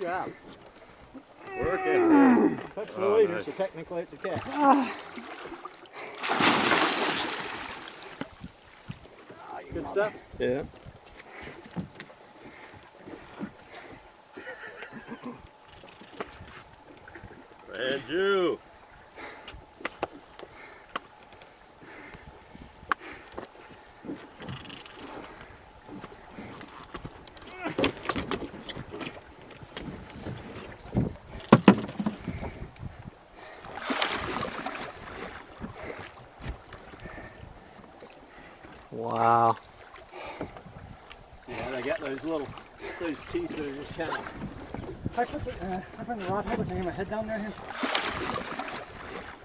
job. Working. Touch the leader, nice. So technically it's a catch. Good stuff? Yeah. Red Jew. Wow. See how they got those teeth that are just kind of... I put the rod holder, can I get my head down there here?